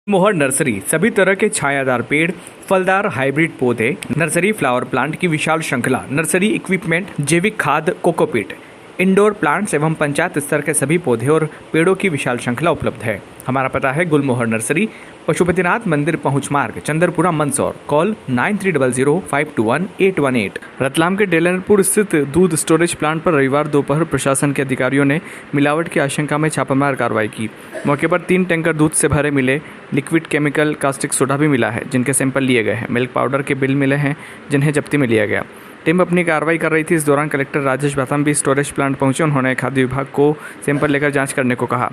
मोहर नर्सरी सभी तरह के छायादार पेड़, फलदार हाइब्रिड पौधे, नर्सरी फ्लावर प्लांट की विशाल श्रृंखला, नर्सरी इक्विपमेंट, जैविक खाद, कोकोपीट, इंडोर प्लांट्स एवं पंचायत स्तर के सभी पौधे और पेड़ों की विशाल श्रृंखला उपलब्ध है। हमारा पता है गुलमोहर नर्सरी, पशुपतिनाथ मंदिर पहुंच मार्ग, चंदरपुरा, मंदसौर। कॉल 9300512818। रतलाम के डेलनपुर स्थित दूध स्टोरेज प्लांट पर रविवार दोपहर प्रशासन के अधिकारियों ने मिलावट की आशंका में छापामार कार्रवाई की। मौके पर 3 टैंकर दूध से भरे मिले। लिक्विड केमिकल कास्टिक सोडा भी मिला है, जिनके सैंपल लिए गए हैं। मिल्क पाउडर के बिल मिले हैं, जिन्हें जब्ती में लिया गया। टीम अपनी कार्रवाई कर रही थी। इस दौरान कलेक्टर राजेश बाथम भी स्टोरेज प्लांट पहुंचे। उन्होंने खाद्य विभाग को सैंपल लेकर जांच करने को कहा।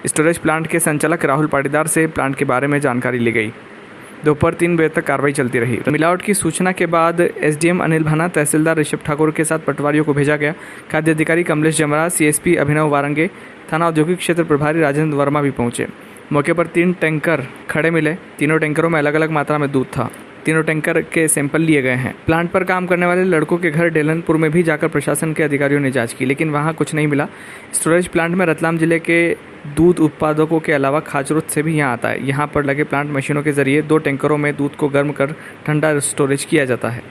स्टोरेज प्लांट के संचालक राहुल पाटीदार से प्लांट के बारे में जानकारी ली गई। दोपहर 3 बजे तक कार्रवाई चलती रही। मिलावट की सूचना के बाद एसडीएम अनिल भाना, तहसीलदार ऋषभ ठाकुर के साथ पटवारियों को भेजा गया। खाद्य अधिकारी कमलेश जमराज, सीएसपी अभिनव वारंगे, थाना औद्योगिक क्षेत्र प्रभारी राजेंद्र वर्मा भी पहुंचे। मौके पर 3 टैंकर खड़े मिले। तीनों टैंकरों में अलग अलग मात्रा में दूध था। तीनों टैंकर के सैंपल लिए गए हैं। प्लांट पर काम करने वाले लड़कों के घर डेलनपुर में भी जाकर प्रशासन के अधिकारियों ने जांच की, लेकिन वहां कुछ नहीं मिला। स्टोरेज प्लांट में रतलाम जिले के दूध उत्पादकों के अलावा खाचरोद से भी यहाँ आता है। यहाँ पर लगे प्लांट मशीनों के जरिए 2 टैंकरों में दूध को गर्म कर ठंडा स्टोरेज किया जाता है।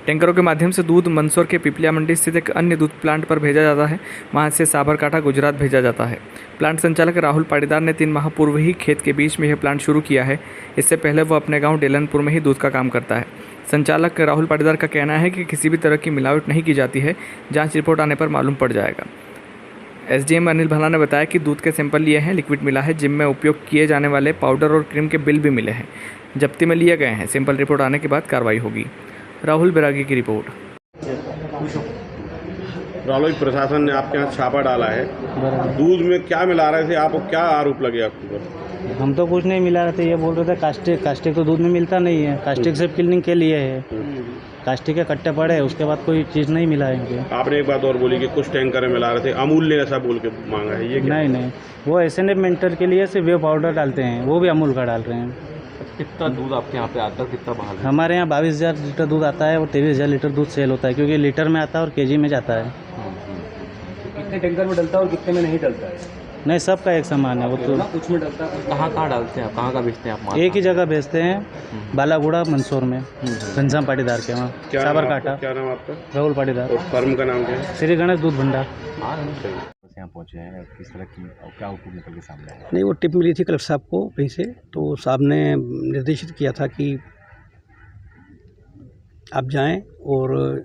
टैंकरों के माध्यम से दूध मंदसौर के पिपलिया मंडी स्थित एक अन्य दूध प्लांट पर भेजा जाता है। वहां से साबरकाठा, गुजरात भेजा जाता है। प्लांट संचालक राहुल पाटीदार ने 3 माह पूर्व ही खेत के बीच में यह प्लांट शुरू किया है। इससे पहले वो अपने गांव डेलनपुर में ही दूध का काम करता है। संचालक राहुल पाटीदार का कहना है कि किसी भी तरह की मिलावट नहीं की जाती है। जाँच रिपोर्ट आने पर मालूम पड़ जाएगा। एसडीएम अनिल भाना ने बताया कि दूध के सैंपल लिए हैं, लिक्विड मिला है, जिम में उपयोग किए जाने वाले पाउडर और क्रीम के बिल भी मिले हैं, जब्ती में लिए गए हैं। सैंपल रिपोर्ट आने के बाद कार्रवाई होगी। राहुल बैरागी की रिपोर्ट। राहुल, प्रशासन ने आपके यहाँ छापा डाला है। दूध में क्या मिला रहे थे? आपको क्या आरोप लगे आपके ऊपर? हम तो कुछ नहीं मिला रहे थे। ये बोल रहे थे कास्टिक तो दूध में मिलता नहीं है। कास्टिक से क्लीनिंग के लिए है। कास्टिक के कट्टे पड़े, उसके बाद कोई चीज़ नहीं मिला है इनके। आपने एक बात और बोली कि कुछ टैंकर मिला रहे थे। अमूल ने ऐसा बोल के मांगा है, ये क्या? नहीं, वो एसएनएफ मेंटर के लिए सिर्फ वे पाउडर डालते हैं, वो भी अमूल का डाल रहे हैं। कितना दूध आपके यहाँ पे आता है, कितना बाहर? हमारे यहाँ 22,000 लीटर दूध आता है और 23,000 लीटर दूध सेल होता है, क्योंकि लीटर में आता है और केजी में जाता है। कितने टैंकर में डलता है और कितने में नहीं डलता है? नहीं, सबका एक समान है। वो तो कुछ में डलता है। कहाँ डालते हैं आप? कहाँ बेचते हैं आप? एक ही जगह बेचते हैं, बालागुड़ा, मंदसौर में, घनश्याम पाटीदार के वहाँ। साबरकाठा। क्या नाम आपका? राहुल पाटीदार। और फर्म का नाम क्या है? श्री गणेश दूध भंडार। यहाँ पहुँचे हैं, किस तरह की और क्या हुक्म निकल के सामने आया? नहीं, वो टिप मिली थी कलेक्टर साहब को कहीं से, तो साहब ने निर्देशित किया था कि आप जाएं और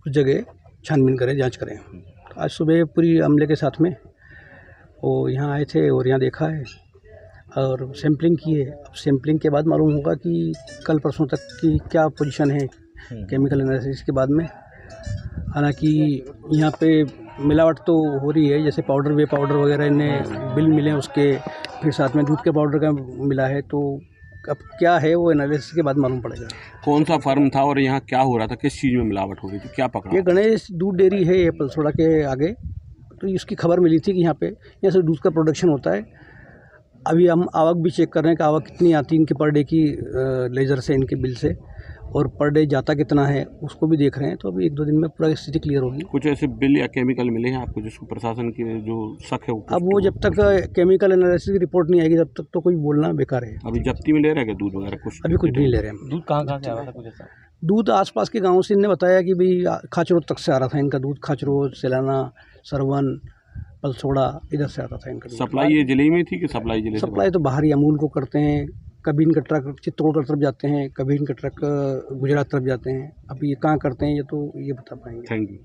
कुछ जगह छानबीन करें, जांच करें। तो आज सुबह पूरी अमले के साथ में वो यहाँ आए थे और यहाँ देखा है और सैम्पलिंग की है। अब सैम्पलिंग के बाद मालूम होगा कि कल परसों तक की क्या पोजीशन है केमिकल एनालिसिस के बाद में। हालांकि यहाँ पे मिलावट तो हो रही है, जैसे पाउडर, वे पाउडर वगैरह इन्हें बिल मिले उसके, फिर साथ में दूध के पाउडर का मिला है। तो अब क्या है वो एनालिसिस के बाद मालूम पड़ेगा। कौन सा फर्म था और यहाँ क्या हो रहा था? किस चीज़ में मिलावट हो रही थी? क्या पकड़ा? ये गणेश दूध डेयरी है, ये पलसोड़ा के आगे। तो इसकी खबर मिली थी कि यहाँ पे यहाँ से दूध का प्रोडक्शन होता है। अभी हम आवक भी चेक कर रहे हैं कि आवक कितनी आती है इनके पर डे की लेजर से, इनके बिल से, और पर डे जाता कितना है उसको भी देख रहे हैं। तो अभी 1-2 दिन में पूरा स्थिति क्लियर होगी। कुछ ऐसे बिल या केमिकल मिले हैं आपको जिसको प्रशासन की जो शक है वो? अब वो जब तक केमिकल एनालिसिस की रिपोर्ट नहीं आएगी तब तक तो कोई बोलना बेकार है। अभी जब्ती में ले रहे हैं क्या दूध वगैरह? कुछ अभी कुछ नहीं ले रहे हैं। दूध कहाँ से आ रहा था कुछ ऐसा? दूध आसपास के गाँव से इन्होंने बताया कि भाई खाचरोद तक से आ रहा था इनका दूध। खाचरोद, सेलाना, सरवन, पलसोड़ा, इधर से आता था इनका दूध। सप्लाई ये जिले में थी कि सप्लाई जिले से? सप्लाई तो बाहर ही अमूल को करते हैं। कभी इनका ट्रक चित्तौड़ की तरफ जाते हैं, कभी इनका ट्रक गुजरात तरफ जाते हैं। अब ये कहाँ करते हैं ये तो ये बता पाएंगे। Thank you.